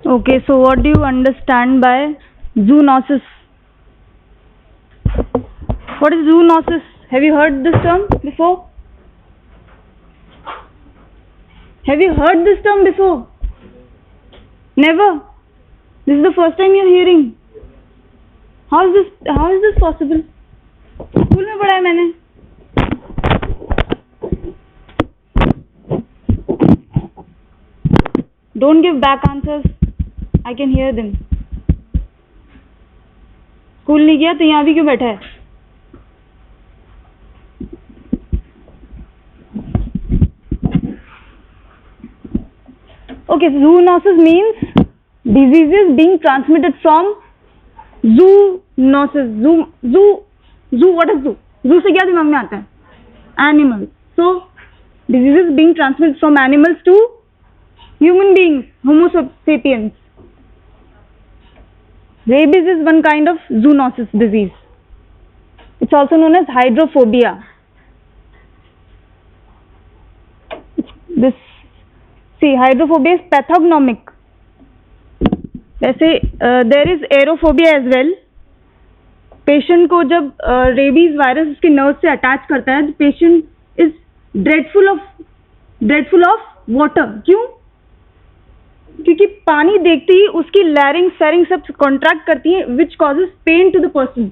Okay, so what do you understand by zoonosis? What is zoonosis? Have you heard this term before? Have you heard this term before? Never. This is the first time you're hearing. How is this possible? School में पढ़ा है मैंने. Don't give back answers. I can hear them. School नहीं गया तो यहाँ भी क्यों बैठा है? Okay, zoonosis means diseases being transmitted from zoonosis. Zoo. What is zoo? Zoo से क्या दिमाग में आता है? Animals. So diseases being transmitted from animals to human beings, Homo sapiens. Rabies is one kind of zoonosis disease. It's also known as hydrophobia. Hydrophobia is pathognomic. वैसे there is aerophobia as well. Patient को जब rabies virus उसके nerve से attach करता है, patient is dreadful of water. क्यों? क्योंकि पानी देखते ही उसकी लैरिंग फेरिंग सब कॉन्ट्रैक्ट करती है, which causes pain to the person.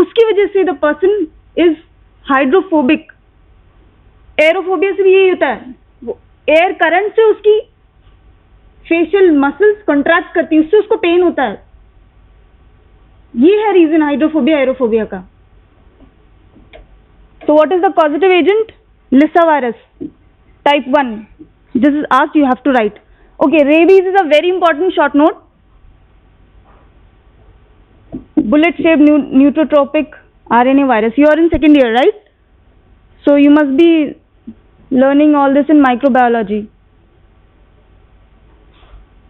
उसकी वजह से the person is hydrophobic. Aerophobia से भी यही होता है, एयर करंट से उसकी फेशियल मसल्स कॉन्ट्रैक्ट करती है, उससे उसको पेन होता है. ये है रीजन हाइड्रोफोबिया एरोफोबिया का. So what is the causative agent? Lissa virus type 1. This is asked, you have to write. Okay, rabies is a very important short note. Bullet shaped neurotropic RNA virus. You are in second year, right? So you must be learning all this in microbiology.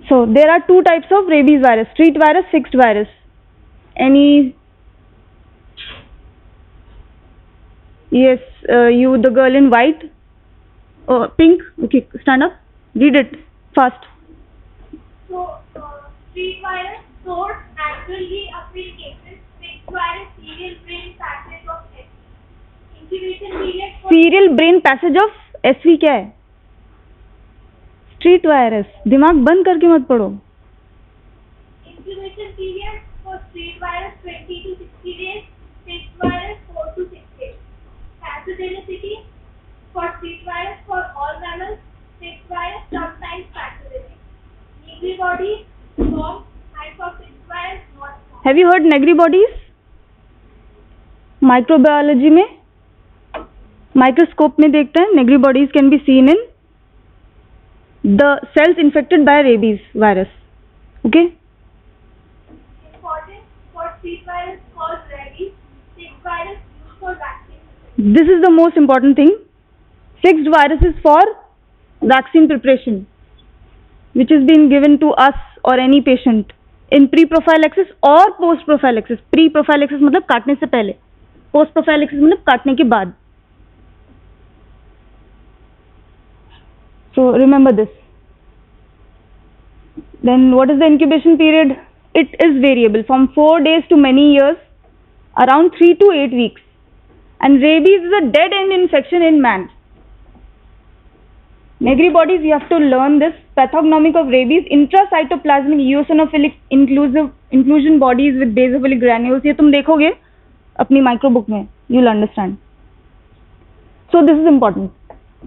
So there are two types of rabies virus: street virus, fixed virus. Any? Yes, you, the girl in white, pink. Okay, stand up. Read it fast. So, street virus source naturally occurring cases. Fixed virus serial brain passage of SV. Incubation period. Serial brain passage of SV क्या है? Street virus. दिमाग बंद करके मत पढ़ो. Incubation period for street virus 20 to 60 days. Fixed virus 4 to 6 days. Pathogenicity for street virus for all mammals. Fixed virus sometimes pathogenic. Negri bodies form type of fixed virus not formed. Have you heard negri bodies? Microbiology में microscope में देखते हैं. negri bodies can be seen in the cells infected by rabies virus. Okay? Important for street virus called rabies. Fixed virus used for vaccine. This is the most important thing. Fixed virus is for vaccine preparation, which is being given to us or any patient in pre-prophylaxis or post-prophylaxis. Pre-prophylaxis मतलब काटने से पहले, post-prophylaxis मतलब काटने के बाद. So remember this. Then what is the incubation period? It is variable from 4 days to many years, around 3 to 8 weeks. And rabies is a dead end infection in man. Negri bodies, you have to learn this. Pathognomic of rabies, intracytoplasmic eosinophilic inclusion bodies with basophilic granules. ये तुम देखोगे अपनी microbook में, you'll understand. So this is important.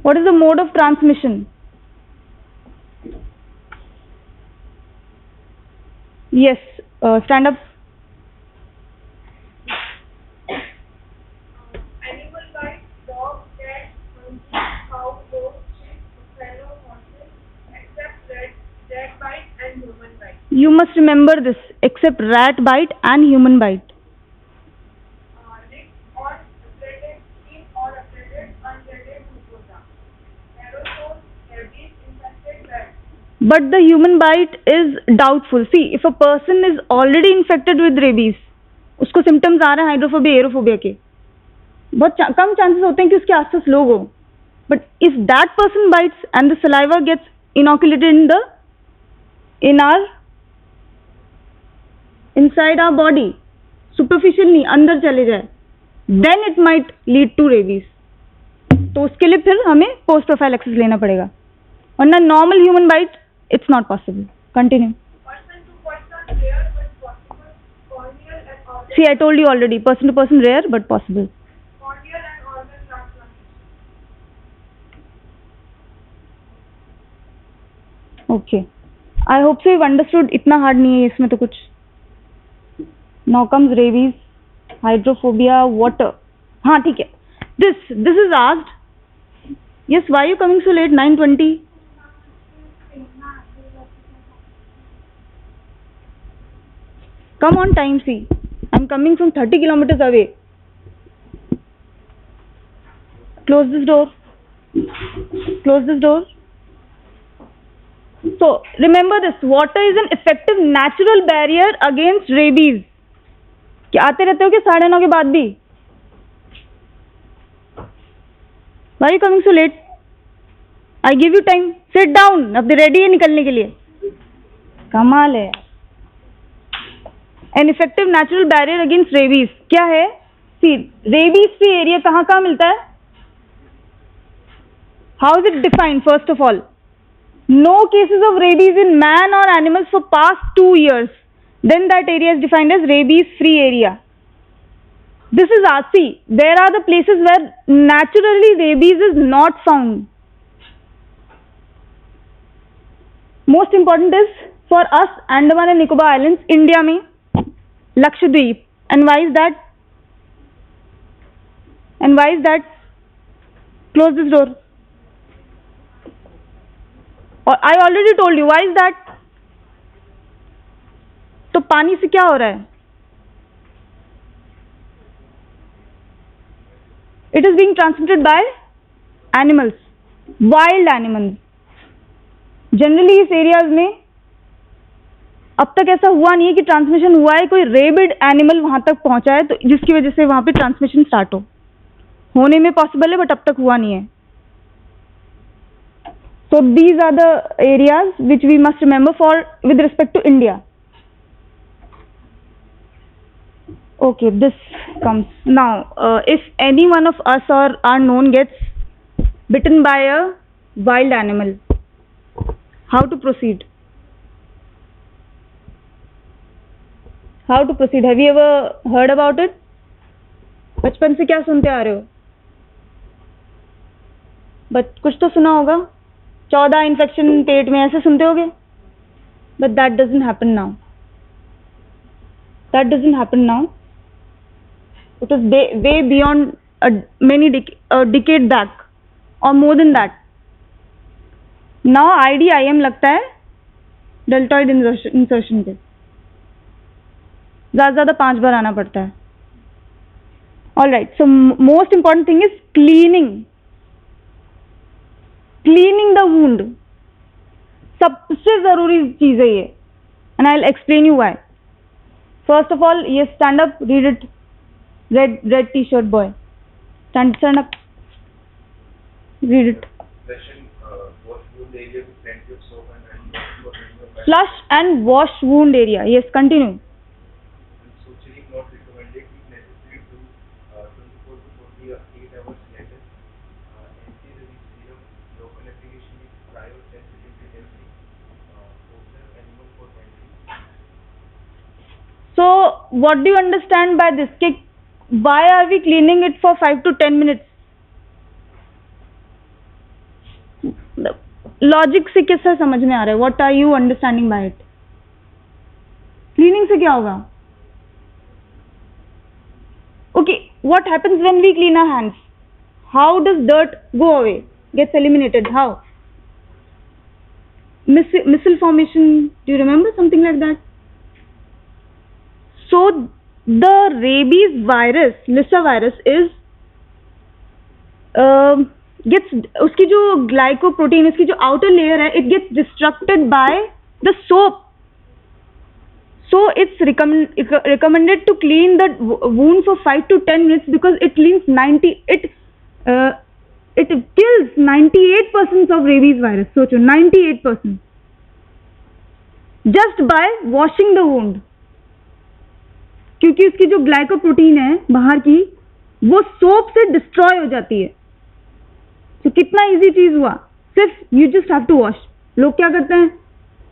What is the mode of transmission? Yes, stand up. Animal bite, dog, cat, monkey, cow, goat, sheep, buffalo, horses, except rat bite and human bite. You must remember this, except rat bite and human bite. Lick or upgraded skin or upgraded ungraded mucosa. Aerosol, rabies infected rat. But the human bite is doubtful. See, if a person is already infected with rabies, उसको symptoms आ रहे हैं hydrophobia aerophobia के, बहुत कम chances होते हैं कि उसके आसपास लोग हो. But if that person bites and the saliva gets inoculated in our inside our body, superficial नहीं, अंदर चले जाए, then it might lead to rabies. तो उसके लिए फिर हमें post prophylaxis लेना पड़ेगा, वरना normal human bite it's not possible. Continue. Person to person rare but possible. Corneal and organ. See, I told you already, person to person rare but possible. Corneal and organ transplantation. Okay. I hope so you've understood. इतना hard नहीं है इसमें तो कुछ. Now comes rabies, hydrophobia, water. हाँ ठीक है. This is asked. Yes, why are you coming so late? 9:20. Come on time, see. I'm coming from 30 kilometers away. Close this door. Close this door. So remember this, water is an effective natural barrier against rabies. क्या आते रहते हो क्या 9:30 के बाद भी? Why are you coming so late? I give you time. Sit down. अब ready है निकलने के लिए. कमाल है. An effective natural barrier against rabies. क्या है? See, rabies free area कहाँ मिलता है? How is it defined? First of all, no cases of rabies in man or animals for past 2 years. Then that area is defined as rabies free area. This is RC. There are the places where naturally rabies is not found. Most important is for us Andaman and Nicobar Islands, India में Lakshadweep. And why is that? And why is that? Close this door. I already told you. Why is that? तो पानी से क्या हो रहा है? It is being transmitted by animals, wild animals. Generally इस areas में अब तक ऐसा हुआ नहीं है कि ट्रांसमिशन हुआ है, कोई रेबिड एनिमल वहां तक पहुंचा है तो जिसकी वजह से वहां पे ट्रांसमिशन स्टार्ट हो. होने में पॉसिबल है बट अब तक हुआ नहीं है. So these are the areas which we must remember for with respect to India. Okay, this comes now. If any one of us or our known gets bitten by a wild animal, how to proceed? How to proceed? Have you ever heard about it? बचपन से क्या सुनते आ रहे हो? But कुछ तो सुना होगा. 14 इन्फेक्शन पेट में ऐसे सुनते होगे. But that doesn't happen now. That doesn't happen now. It was way beyond a decade back or more than that. Now IDIM लगता है deltoid insertion पे ज़्यादा 5 बार आना पड़ता है. All right. So most important thing is cleaning the wound. सबसे जरूरी चीज है ये. And I'll explain you why. First of all, yes, stand up, read it. Red t-shirt boy. Stand up. Read it. Flush and wash wound area. Yes, continue. Suturing not recommended if necessary to 24 to 48 hours later. Anti-rabies serum, local application is cryosensitive detergent, frozen animal for handling. So, what do you understand by this? Why are we cleaning it for 5 to 10 minutes? Logic से कैसा समझ में आ रहा है? What are you understanding by it? Cleaning से क्या होगा? Okay, what happens when we clean our hands? How does dirt go away? Gets eliminated? How? Missile formation. Do you remember something like that? So the rabies virus, Lissa virus, is gets उसकी जो glycoprotein, उसकी जो outer layer है, it gets destructed by the soap. So it's recommended to clean the wound for 5 to 10 minutes because it kills 98% of rabies virus. So 98% just by washing the wound. क्योंकि उसकी जो glycoprotein है बाहर की वो soap से destroy हो जाती है। तो कितना इजी चीज हुआ, सिर्फ you just have to wash. लोग क्या करते हैं,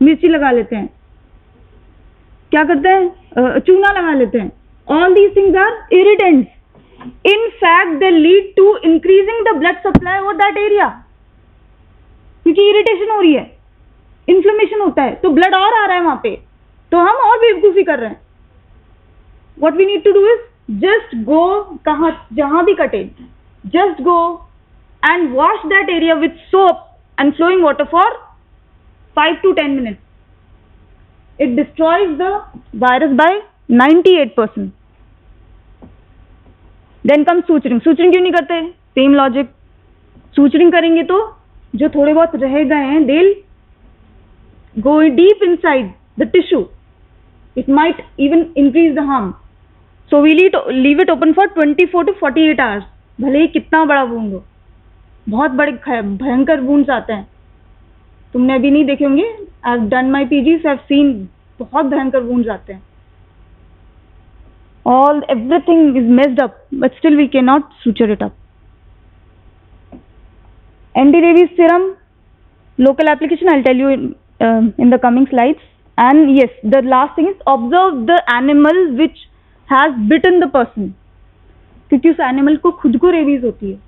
मिर्ची लगा लेते हैं, क्या करते हैं, चूना लगा लेते हैं। All these things are irritants, in fact they lead to increasing the blood supply over that area, क्योंकि इरिटेशन हो रही है, इन्फ्लेमेशन होता है, तो ब्लड और आ रहा है वहां पे, तो हम और बेवकूफी कर रहे हैं। What we need to do is just go, कहां जहां भी कटे, just go and wash that area with soap and flowing water for 5 to 10 minutes. It destroys the virus by 98%. Then comes suturing. Suturing क्यों नहीं करते? Same logic. Suturing करेंगे तो जो थोड़े बहुत रह गए हैं, they'll go deep inside the tissue. It might even increase the harm. So we leave it open for 24 to 48 hours. भले ही कितना बड़ा wound हो, बहुत बड़े भयंकर वुंड्स आते हैं, तुमने अभी नहीं देखे होंगे। I have done my PGs, I have seen बहुत भयंकर वुंड्स आते हैं। All everything is messed up, but still we can not suture it up. Anti rabies serum, local application, I will tell you in the coming slides. And yes, the last thing is observe the animal which has bitten the person, क्योंकि उस animal को खुद को rabies होती है,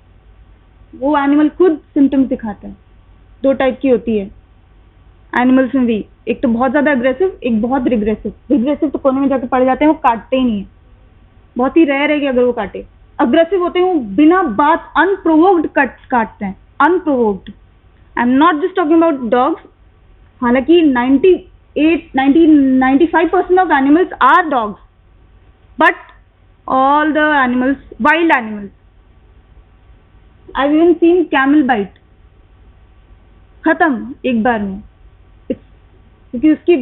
वो animal खुद symptoms दिखाता है। दो टाइप की होती है एनिमल्स में भी, एक तो बहुत ज्यादा अग्रेसिव, एक बहुत रिग्रेसिव। रिग्रेसिव तो कोने में जाकर पड़ जाते हैं, वो काटते ही नहीं है, बहुत ही रेयर है कि अगर वो काटे। अग्रेसिव होते हैं, वो बिना बात अनप्रोवोक्ड काटते हैं, unprovoked. I am not just talking about dogs, हालांकि 95% of animals are dogs, but all the animals, wild animals, I've even seen camel bite, खत्म एक बार में, क्योंकि उसकी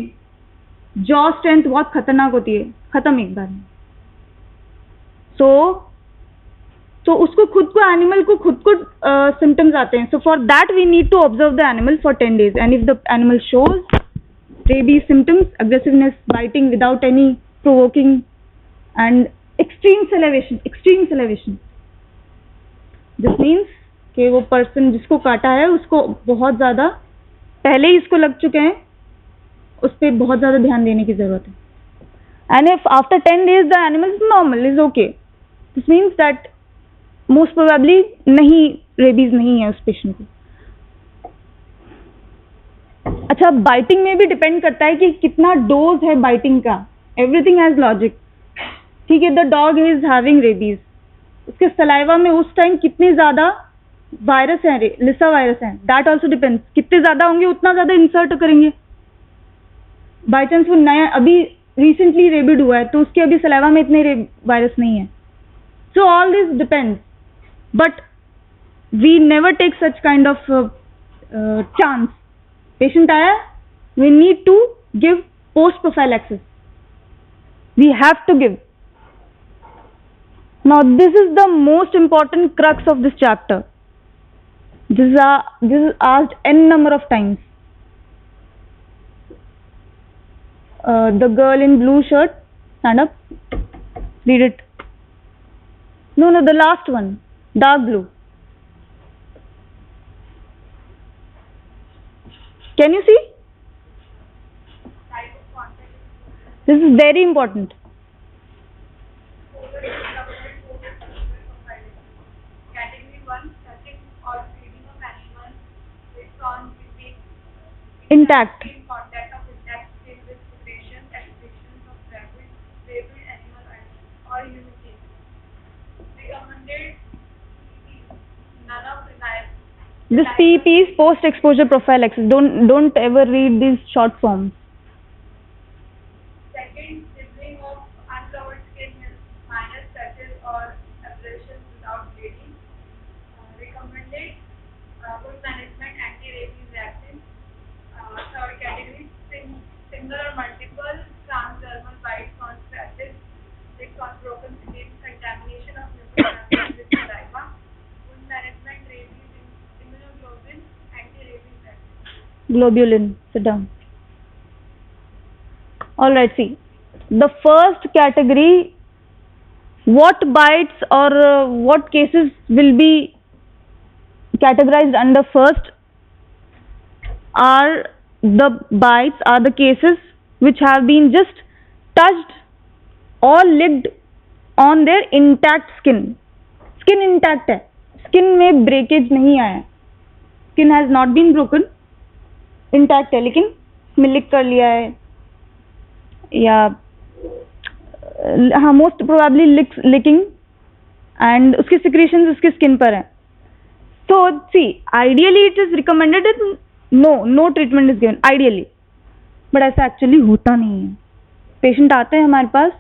जॉ स्ट्रेंथ बहुत खतरनाक होती है, खत्म एक बार में। तो उसको खुद को, एनिमल को खुद को सिम्टम्स आते हैं। So for that we need to observe the animal for 10 days, and if the animal shows rabies symptoms, aggressiveness, biting without any provoking, and extreme salivation, this means कि वो पर्सन जिसको काटा है उसको बहुत ज़्यादा पहले ही इसको लग चुके हैं, उस पर बहुत ज़्यादा ध्यान देने की ज़रूरत है। And if after 10 days the animal is normal, is okay, this means that most probably rabies नहीं है उस पेशेंट को। अच्छा, बाइटिंग में भी डिपेंड करता है कि कितना डोज है बाइटिंग का। एवरीथिंग हैज लॉजिक, ठीक है। The dog is having rabies, उसके सलाइवा में उस टाइम कितने ज्यादा वायरस हैं, लिसा वायरस हैं, दैट ऑल्सो डिपेंड्स। कितने ज्यादा होंगे उतना ज्यादा इंसर्ट करेंगे। बाई चांस वो नया अभी रिसेंटली रेबिड हुआ है तो उसके अभी सलाइवा में इतने वायरस नहीं है। So all this depends, but we never take such kind of chance. Patient आया, we need to give post prophylaxis, we have to give. Now this is the most important crux of this chapter. This is asked n number of times. The girl in blue shirt, stand up, read it. No, the last one, dark blue. Can you see? This is very important. Intact. Contact of intact skin with secretions, excretions of rabid animal or human skin. Recommended none of the This PEP is post-exposure prophylaxis. Don't ever read these short forms. Second, sibling of uncovered skin with minor scratches or abrasions without bleeding. Recommended good management, anti-rabies vaccine. Third category, single or multiple transdermal bites on scratches, six on broken skin, contamination of mucous with saliva, wound management, rabies, immunoglobulin, anti-rabies vaccine. Globulin, sit down. All right, see, the first category what bites or what cases will be categorized under first are the bites, are the cases which have been just touched or licked on their intact skin. Skin intact है, skin में breakage नहीं आया, skin has not been broken, intact है, लेकिन इसमें lick कर लिया है या हाँ मोस्ट प्रोबेबली licking and उसकी secretions उसकी skin पर है. So see, ideally it is recommended that no treatment is given ideally, but ऐसा actually होता नहीं है. Patient आते हैं हमारे पास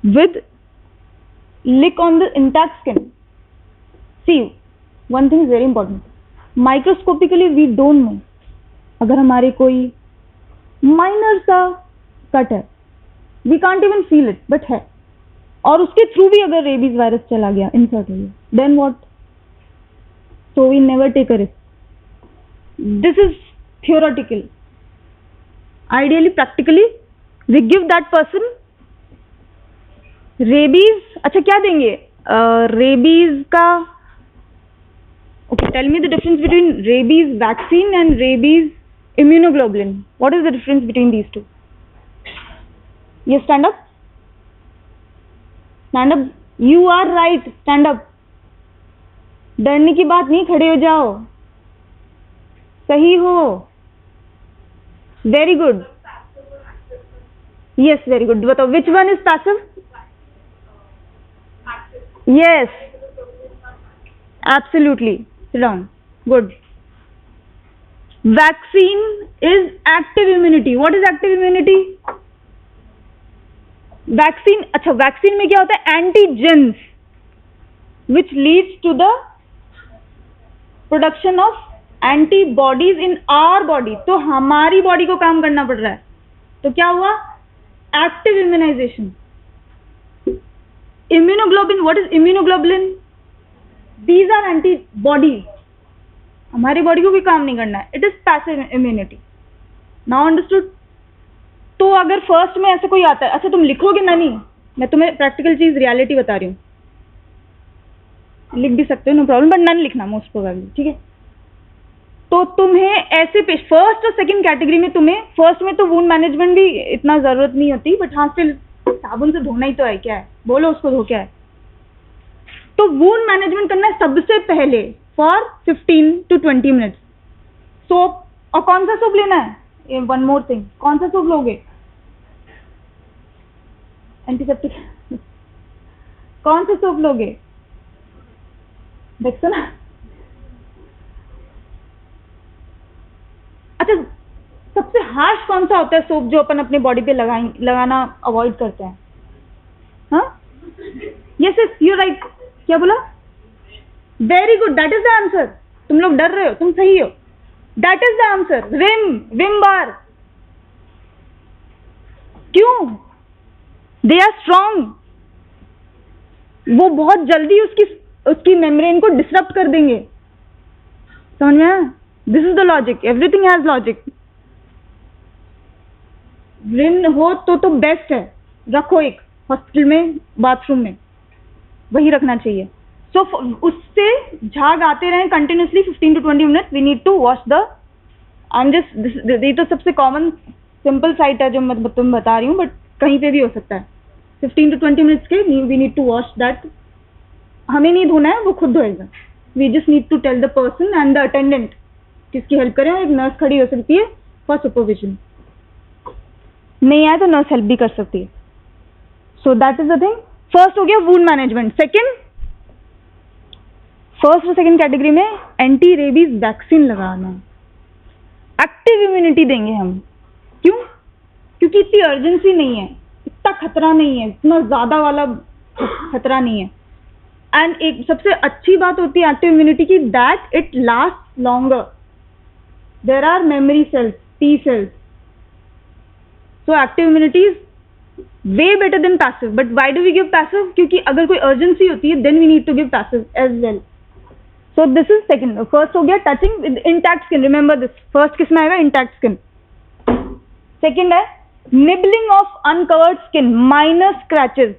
with lick on the intact skin. See, one thing is very important. Microscopically we don't know. अगर हमारे कोई minor सा cut है, we can't even feel it, but है, और उसके थ्रू भी अगर रेबीज वायरस चला गया, इंसर्ट हो गया, then what? So we never take a risk. This is theoretical. Ideally, practically, we give that person rabies. अच्छा क्या देंगे? Rabies का okay, tell me the difference between rabies vaccine and rabies immunoglobulin. What is the difference between these two? Yes, stand up. Stand up. You are right. Stand up. डरने की बात नहीं, खड़े हो जाओ. सही हो. Very good. Yes, very good. बताओ, which one is passive? Yes. Absolutely. Sit down. Good. Vaccine is active immunity. What is active immunity? Vaccine. अच्छा, vaccine में क्या होता है? Antigens, which leads to the production of antibodies in our body. तो हमारी body को काम करना पड़ रहा है. तो क्या हुआ? Active immunization. Immunoglobulin. What is immunoglobulin? These are antibodies. हमारी बॉडी को भी काम नहीं करना है. It is passive immunity. Now understood? तो अगर फर्स्ट में ऐसे कोई आता है, अच्छा तुम लिखोगे ना? नहीं, मैं तुम्हें प्रैक्टिकल चीज रियलिटी बता रही हूँ. लिख भी सकते हो, नो प्रॉब्लम, बट नन लिखना मोस्ट प्रोबेबली. ठीक है. तो तुम्हें ऐसे फर्स्ट और सेकंड कैटेगरी में, तुम्हें फर्स्ट में तो वूंड मैनेजमेंट भी इतना जरूरत नहीं होती, बट हाँ स्टिल साबुन से धोना ही तो है. क्या है, बोलो उसको धो क्या है. तो वूंड मैनेजमेंट करना है सबसे पहले फॉर 15 to 20 मिनट्स. सोप, और कौन सा सोप लेना है? वन मोर थिंग, कौन सा सोप लोगे? एंटीसेप्टिक. कौन सा सोप लोगे? देखो ना. अच्छा, सबसे हार्श कौन सा होता है सोप जो अपन अपने बॉडी पे लगाना अवॉइड करते हैं? हाँ, यस यस, यू राइट. क्या बोला? Very good, that is the answer. तुम लोग डर रहे हो, तुम सही हो. That is the answer. Vim bar. क्यों? They are strong. वो बहुत जल्दी उसकी मेम्ब्रेन को डिसरप्ट कर देंगे. समझ में आया? This is the logic. Everything has logic. Vim हो तो बेस्ट है. रखो एक हॉस्पिटल में, बाथरूम में, वही रखना चाहिए. सो उससे झाग आते रहे continuously 15 to 20 minute. We need to wash the, I am just, ये तो सबसे कॉमन सिंपल साइट है जो मैं तुम बता रही हूँ, बट कहीं पे भी हो सकता है. 15 to 20 मिनट्स के we need to wash that. हमें नहीं धोना है, वो खुद धोएगा. We just need to tell the person and the attendant किसकी हेल्प करें. एक नर्स खड़ी हो सकती है फॉर सुपरविजन. नहीं आया तो नर्स हेल्प भी कर सकती है. So that is the thing. First हो गया वूंड मैनेजमेंट. सेकेंड, फर्स्ट और सेकेंड कैटेगरी में एंटी रेबीज वैक्सीन लगाना. एक्टिव इम्यूनिटी देंगे हम. क्यों? क्योंकि इतनी अर्जेंसी नहीं है, इतना खतरा नहीं है, इतना ज्यादा वाला खतरा नहीं है. एंड एक सबसे अच्छी बात होती है एक्टिव इम्यूनिटी की, that it last longer. There are memory cells, T cells. So active immunity is way better than passive. But why do we give passive? क्योंकि अगर कोई अर्जेंसी होती है then we need to give passive as well. So this is second. First हो गया touching with intact skin. Remember this. First किस में आएगा? Intact skin. सेकेंड है nibbling of uncovered skin, minor scratches.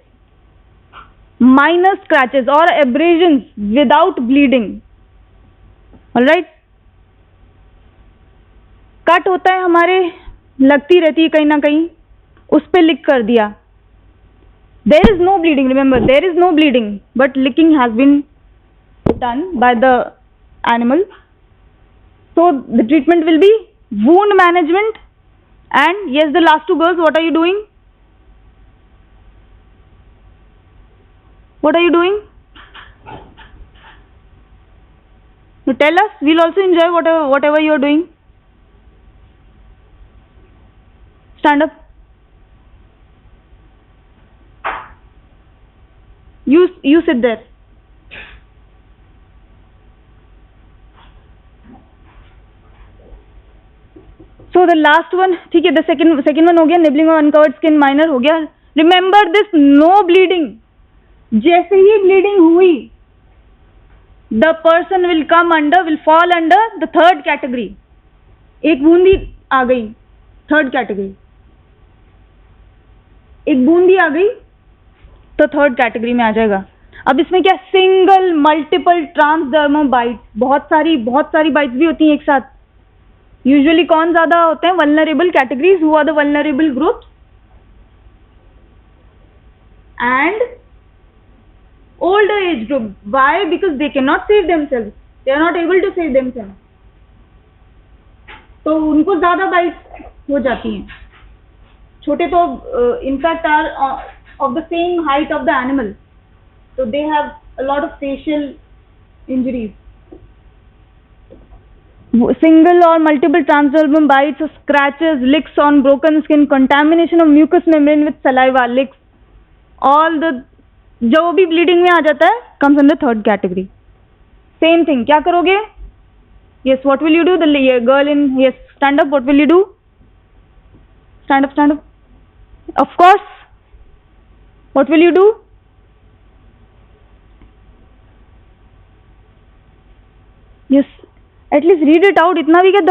minor scratches or abrasions without bleeding. All right. Cut होता है हमारे, लगती रहती है कहीं ना कहीं, उस पे लिक कर दिया. There is no bleeding. Remember, there is no bleeding, but licking has been done by the animal. So the treatment will be wound management. And yes, the last two girls, what are you doing? What are you doing? You tell us. We'll also enjoy whatever you are doing. Stand up. You sit there. So the last one, ठीक है, the second one हो गया, nibbling of uncovered skin minor हो गया. Remember this, no bleeding. जैसे ही bleeding हुई, the person will fall under the third category. एक बूंदी आ गई, third category. एक बूंदी आ गई तो थर्ड कैटेगरी में आ जाएगा. अब इसमें क्या, सिंगल मल्टीपल ट्रांसडर्मल बाइट, बहुत सारी बाइट्स भी होती हैं एक साथ. यूजुअली कौन ज्यादा होते हैं? Vulnerable categories. Who are the vulnerable groups? And older age group. Why? Because they can not save themselves, they are not able to save themselves, तो उनको ज्यादा बाइट्स हो जाती हैं. छोटे तो in fact are of the same height of the animal, so they have a lot of facial injuries. Single or multiple transdermal bites or scratches, licks on broken skin, contamination of mucous membrane with saliva, licks, all the जो भी bleeding में आ जाता है comes under third category. Same thing. क्या करोगे? Yes, what will you do? The girl in, yes, stand up. What will you do? Stand up. Of course. What will you do? Yes, at least read it out. इतना भी क्या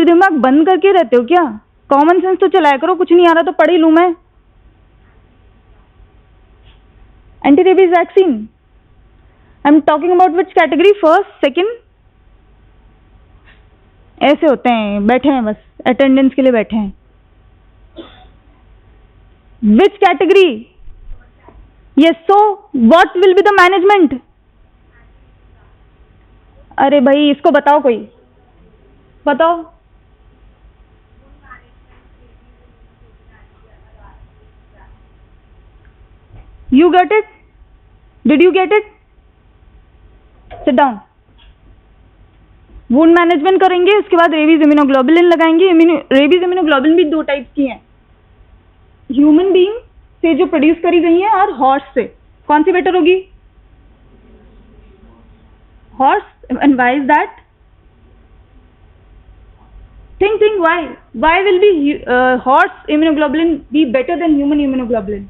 दिमाग बंद करके रहते हो क्या? कॉमन सेंस तो चलाया करो. कुछ नहीं आ रहा तो पढ़ ही लूं मैं. Anti rabies vaccine. I am talking about which category? First, second. ऐसे होते हैं, बैठे हैं, बस अटेंडेंस के लिए बैठे हैं. Which category? Yes, so what will be the management? अरे भाई इसको बताओ, कोई बताओ. You get it? Did you get it? Sit down. Wound management करेंगे, उसके बाद रेबीज इम्यूनोग्लोबुलिन लगाएंगे. रेबीज इम्यूनोग्लोबुलिन भी दो टाइप्स की हैं, ह्यूमन बीइंग से जो प्रोड्यूस करी गई है और हॉर्स से. कौन सी बेटर होगी? Horse. And why is that? Think why will be horse immunoglobulin be better than human immunoglobulin?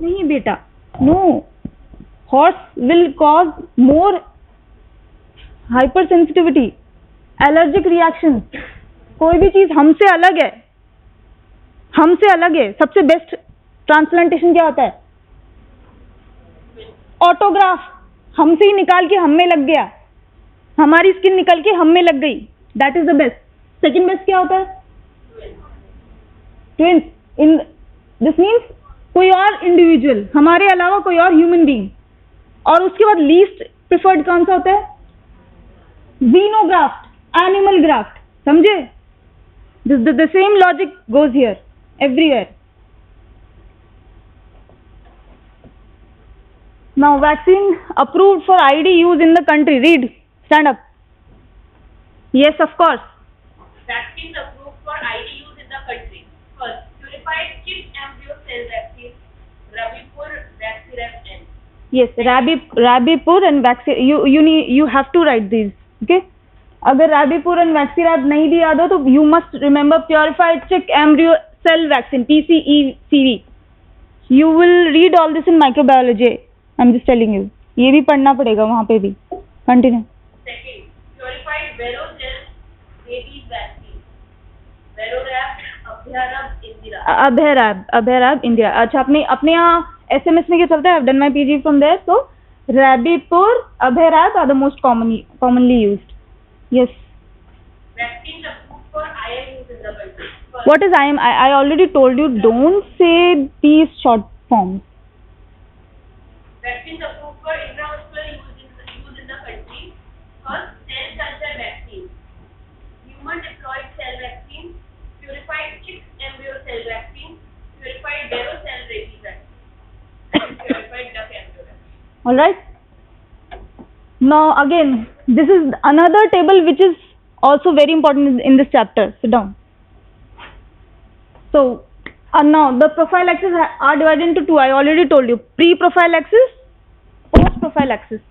नहीं बेटा, no. Horse will cause more hyper sensitivity, allergic reaction. कोई भी चीज हमसे अलग है, सबसे बेस्ट ट्रांसप्लांटेशन क्या होता है? ऑटोग्राफ. हमसे ही निकाल के हम में लग गया, हमारी स्किन निकल के हम में लग गई, that is the best. Second best क्या होता है? ट्विंस. इन दिस मीन्स कोई और इंडिविजुअल, हमारे अलावा कोई और ह्यूमन बीइंग. और उसके बाद लीस्ट प्रिफर्ड कौन सा होता है? ज़ीनोग्राफ्ट, एनिमल ग्राफ्ट. समझे? the same logic goes here everywhere. Now vaccine approved for ID use in the country. Read. Stand up. Yes, of course. Vaccines approved for ID use in the country. First, purified chip embryo cell vaccine, Rabipur, Vaxirep N. Yes, Rabipur and Vaxirep. You have to write these. Okay. अगर Rabipur and Vaxirep नहीं भी याद हो तो you must remember purified chick embryo cell vaccine, PCECV. You will read all this in microbiology. I'm just telling you. ये भी पढ़ना पड़ेगा वहाँ पे भी. Continue. Second, purified varicocele rabies vaccine, Varorab अभयराब Indira. अच्छा, अपने यहाँ SMS में क्या चलता है? I've done my PG from there. So Rabipur, Abhairab are the most commonly used. Yes. Vaccines approved for IM use in the country. What is IM? I already told you, don't say these short forms. Vaccines approved for intramuscular use in the country. First, cell culture vaccine, human diploid cell vaccine, purified chicks embryo cell vaccine, purified Vero cell rabies vaccine, and purified duck embryo vaccine. All right. Now again, this is another table which is also very important in this chapter. Sit down. So now the prophylaxis are divided into two. I already told you, pre-prophylaxis, post-prophylaxis.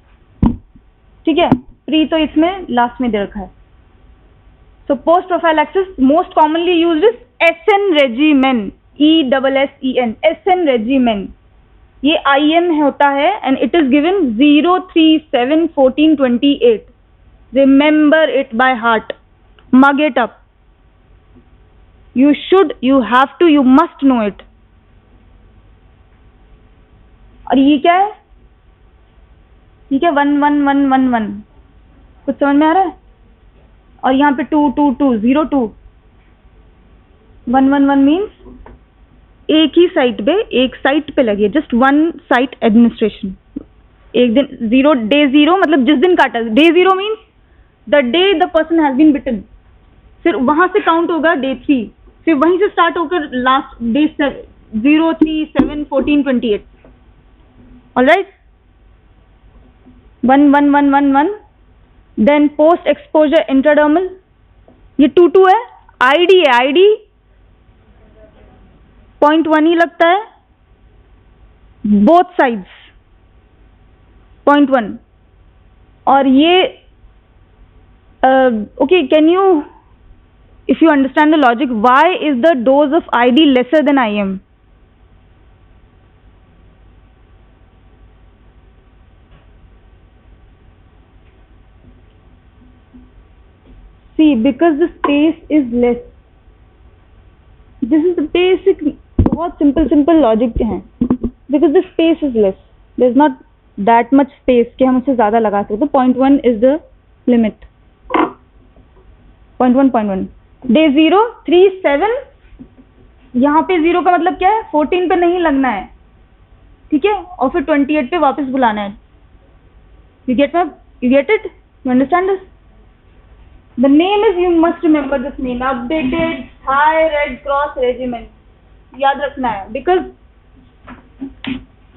ठीक है, pre तो इसमें last में दे रखा है. So post-prophylaxis most commonly used is SN regimen, ESSEN, SN regimen. ये IM होता है and it is given 0, 3, 7, 14, 28. Remember it by heart. Mug it up. You should, you have to, you must know it. और ये क्या है? ठीक है, 1, 1, 1, 1, 1. कुछ समझ में आ रहा है? और यहाँ पे 2, 2, 2, 0, 2. 1, 1, 1 मीन्स एक ही साइट पे, एक साइट पे लगी है, जस्ट वन साइट एडमिनिस्ट्रेशन. एक दिन 0, डे 0 मतलब जिस दिन काटा. Day 0 means the day the person has been bitten. फिर वहां से काउंट होगा डे 3, फिर वहीं से स्टार्ट होकर last day 0, 3, 7, 14, 28. All right. 1, 1, 1, 1, 1. Then post exposure intradermal, ये 2, 2 है. आईडी है, आईडी 0.1 ही लगता है, बोथ साइड्स 0.1. और ये okay, can you, if you understand the logic, why is the dose of ID lesser than IM? See, because the space is less. This is the basic, बहुत simple logic है. Because the space is less, there is not that much space कि हम उसे ज़्यादा लगा सकते. तो 0.1 is the limit. 0.1. Day 0, 3, 7. यहाँ पे 0 का मतलब क्या है? 14 पे नहीं लगना है, ठीक है, और फिर 28 पे वापस बुलाना है. You get it? You understand this? The name is, you must remember this name, updated Thai Red Cross Regiment. याद रखना है, because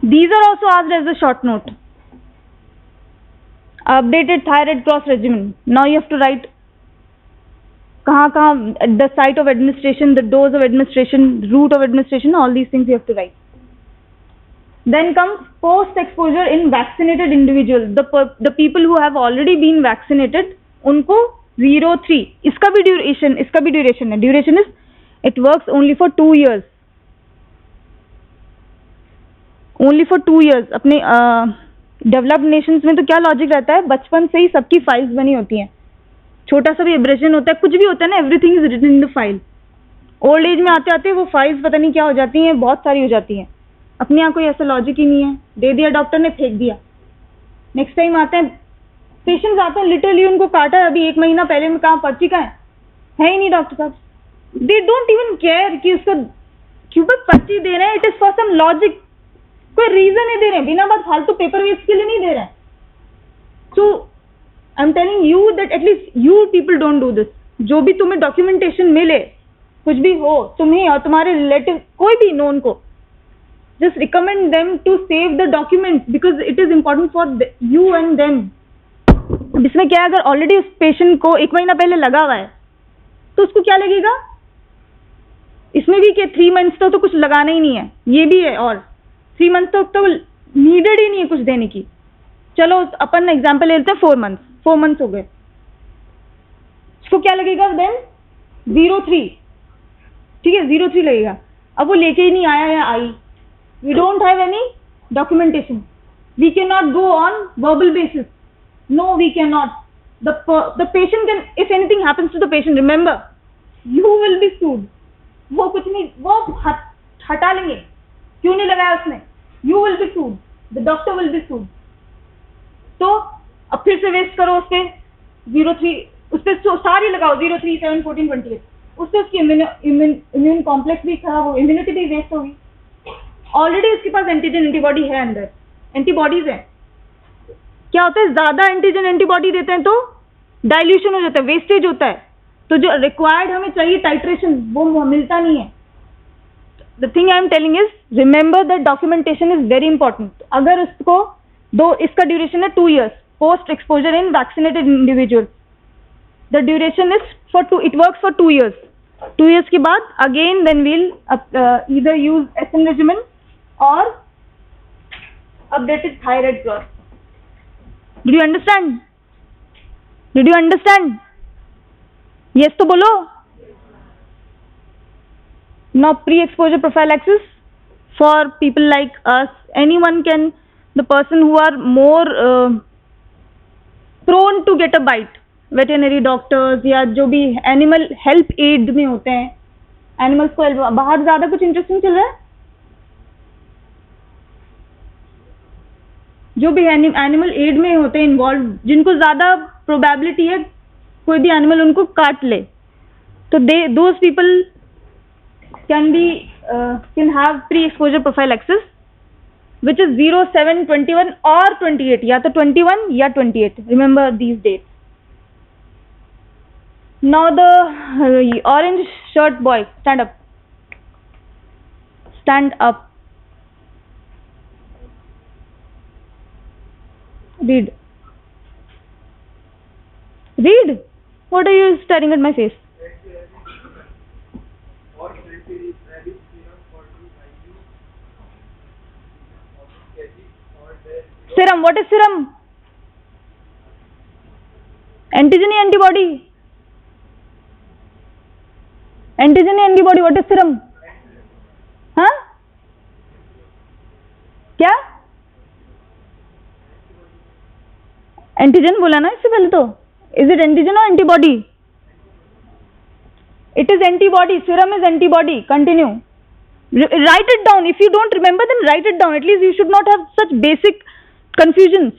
these are also asked as a short note. Updated Thai Red Cross Regiment. Now you have to write कहाँ the site of administration, the dose of administration, route of administration, all these things you have to write. Then comes post exposure in vaccinated individuals. The people who have already been vaccinated, उनको 0, 3. इसका भी duration है. Duration is, it works only for 2 years. Only for 2 years. अपने developed Nations में तो क्या logic रहता है? बचपन से ही सबकी फाइल्स बनी होती हैं. छोटा सा भी एब्रेशन होता है, कुछ भी होता है ना, everything is written in the file. Old age में आते आते वो फाइल्स पता नहीं क्या हो जाती हैं, बहुत सारी हो जाती हैं. अपने यहाँ कोई ऐसा लॉजिक ही नहीं है. दे दिया डॉक्टर ने, फेंक दिया. नेक्स्ट टाइम आते हैं पेशेंट्स, आते हैं लिटरली उनको काटा है अभी 1 महीना पहले में, कहाँ पर्ची का है ही नहीं डॉक्टर साहब. दे डोंट इवन केयर कि उसका क्यों पर्ची दे रहे हैं. It is for some logic, कोई रीजन नहीं दे रहे हैं, बिना बात फालतू पेपर वेस्ट के लिए नहीं दे रहे हैं. So I am telling you that at least you people don't do this. जो भी तुम्हें डॉक्यूमेंटेशन मिले, कुछ भी हो, तुम्हें और तुम्हारे रिलेटिव कोई भी नोन को, just recommend them to save the documents because it is important for you and them. इसमें क्या है, अगर ऑलरेडी उस पेशेंट को 1 महीना पहले लगा हुआ है तो उसको क्या लगेगा? इसमें भी क्या 3 मंथ्स तो कुछ लगाना ही नहीं है, ये भी है, और 3 मंथ्स तक तो नीडेड ही नहीं है कुछ देने की. चलो अपन एग्जाम्पल ले लेते हैं 4 मंथ्स हो गए, उसको क्या लगेगा देन? 0-3, ठीक है, 0-3 लगेगा. अब वो लेके ही नहीं आया या आई. We don't have any documentation. We cannot go on verbal basis. No, we cannot. The patient can, if anything happens to the patient, remember, you will be sued. वो नहीं, वो हटा लेंगे, क्यों नहीं लगाया उसने, you will be sued, the doctor will be sued. तो अब फिर से वेस्ट करो उस पर 03, उस पर सारी लगाओ 0, 3, 7, 14, 28, उससे उसकी इम्यून कॉम्प्लेक्स भी खराब हो, इम्यूनिटी भी वेस्ट होगी। ऑलरेडी उसके पास एंटीजन एंटीबॉडी है, अंदर एंटीबॉडीज है। क्या होता है, ज्यादा एंटीजन एंटीबॉडी देते हैं तो डाइल्यूशन हो जाता है, वेस्टेज होता है। तो जो रिक्वायर्ड हमें चाहिए टाइट्रेशन, वो मिलता नहीं है। The thing I am telling is, remember that documentation is very important. अगर उसको इसका ड्यूरेशन है 2 years post exposure in vaccinated individual, the duration is for 2, it works for 2 years। 2 years के बाद again then we'll either use SN regimen और updated thyroid growth. Did you understand? Did you understand? Yes तो बोलो। Now pre-exposure prophylaxis for people like us, anyone can, the person who are more prone to get a bite, veterinary doctors या जो भी animal help aid में होते हैं, animals को बाहर ज़्यादा कुछ इंटरेस्टिंग चल रहा है, जो भी एनिमल एड में होते हैं इन्वॉल्व, जिनको ज़्यादा प्रोबेबिलिटी है कोई भी एनिमल उनको काट ले, तो those people can have pre-exposure prophylaxis, which is 0, 7, 21 or 28, या तो 21 या 28. Remember these dates. Now the orange shirt boy, stand up. Stand up. Read. Read. What are you staring at my face? Serum. What is serum? Antigen antibody. Antigen antibody. What is serum? हाँ? क्या? Antigen बोला ना इससे पहले तो. Is it antigen or antibody? It is antibody. Serum is antibody. Continue. Write it down. If you don't remember, then write it down. At least you should not have such basic confusions.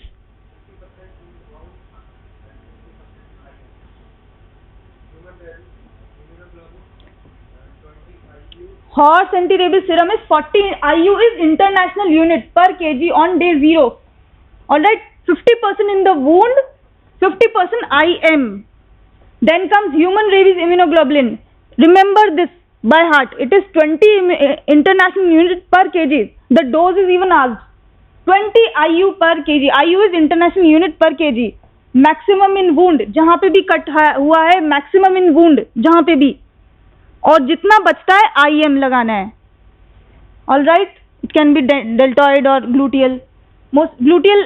Horse anti-rabies serum is 40 IU is international unit per kg on day 0. Alright, 50% in the wound, 50% IM. Then comes human rabies immunoglobulin. Remember this by heart. It is 20 international unit per kg. The dose is even asked. 20 IU per kg. IU is international unit per kg. Maximum in wound. जहाँ पे भी cut हुआ है, maximum in wound. जहाँ पे भी. और जितना बचता है IM लगाना है. All right. It can be deltoid or gluteal. Most gluteal.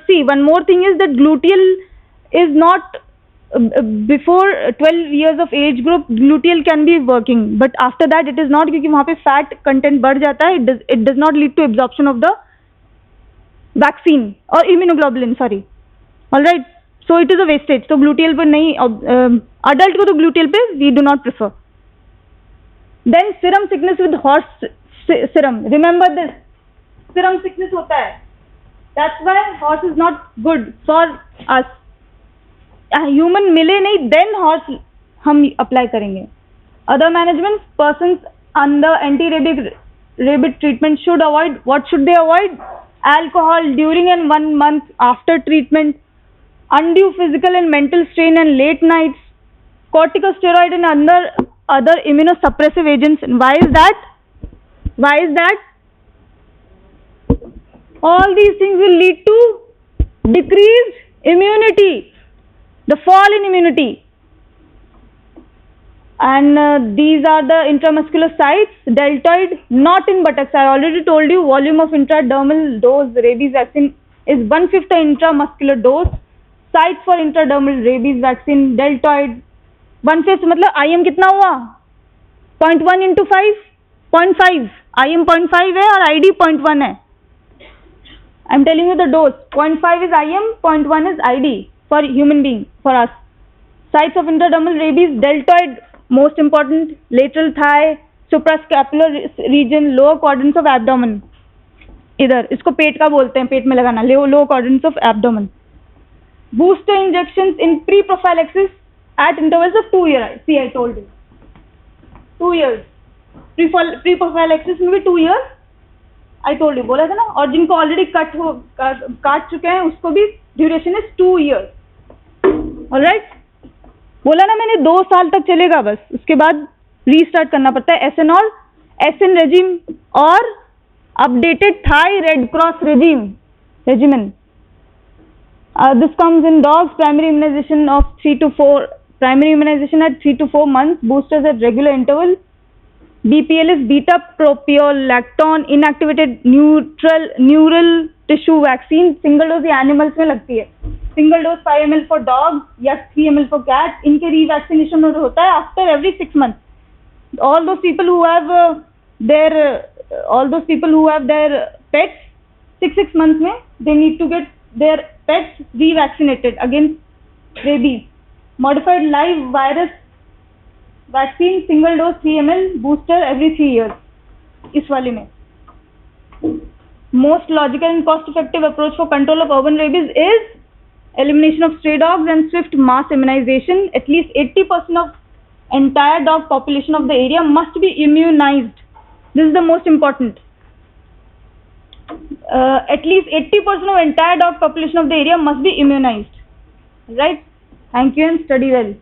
See, one more thing is that gluteal is not before 12 years of age group. Gluteal can be working, but after that it is not, क्योंकि वहाँ पे fat content बढ़ जाता है. It does not lead to absorption of the vaccine or immunoglobulin. Sorry. All right. So it is a wastage. तो gluteal पे नहीं, adult को तो gluteal पे we do not prefer. Then serum sickness with horse serum. Remember this. Serum sickness होता है. That's why horse is not good for us. Human मिले नहीं, then horse हम apply करेंगे. Other management, persons under anti-rabies treatment should avoid. What should they avoid? Alcohol during and 1 month after treatment. Undue physical and mental strain and late nights. Corticosteroid and other immunosuppressive agents. Why is that? Why is that? All these things will lead to decreased immunity, the fall in immunity. And these are the intramuscular sites. Deltoid, not in buttocks. I already told you volume of intradermal dose rabies vaccine is 1/5 the intramuscular dose. Sites for intradermal rabies vaccine, deltoid 1/5 मतलब IM कितना हुआ? 0.1 into 5, 0.5. IM 0.5 है और ID 0.1 है. I'm telling you the dose. 0.5 is IM, 0.1 is ID for human being, for us. Sites of intradermal rabies, deltoid, most important, lateral thigh, suprascapular region, lower quadrants of abdomen, इधर इसको पेट का बोलते हैं, पेट में लगाना, lower quadrants of abdomen. Booster injections in pre prophylaxis at intervals of 2 years. See, I told you 2 years. Pre prophylaxis में भी 2 years. I told you, बोला था ना. और जिनको ऑलरेडी काट चुके हैं उसको भी ड्यूरेशन इज 2 years. ऑलराइट, बोला ना मैंने 2 साल तक चलेगा बस, उसके बाद रीस्टार्ट करना पड़ता है. एसेनॉल, एसएन रेजिम और updated Thai Red Cross regimen. This comes in dogs. Primary immunization of 3 to 4. Primary immunization at 3 to 4 months. Boosters at regular interval. BPL is beta propiolactone inactivated neural tissue vaccine. Single dose animals में लगती है. Single dose 5 ml for dogs या 3 ml for cats. इनके revaccination होता है after every 6 months. All those people who have their pets 6 months में, they need to get their pets revaccinated against rabies. Modified live virus vaccine, single dose 3 ml, booster every 3 years. इस वाले में most logical and cost effective approach for control of urban rabies is elimination of stray dogs and swift mass immunization. At least 80% of entire dog population of the area must be immunized. This is the most important. At least 80% of entire dog population of the area must be immunized. Right? Thank you and study well.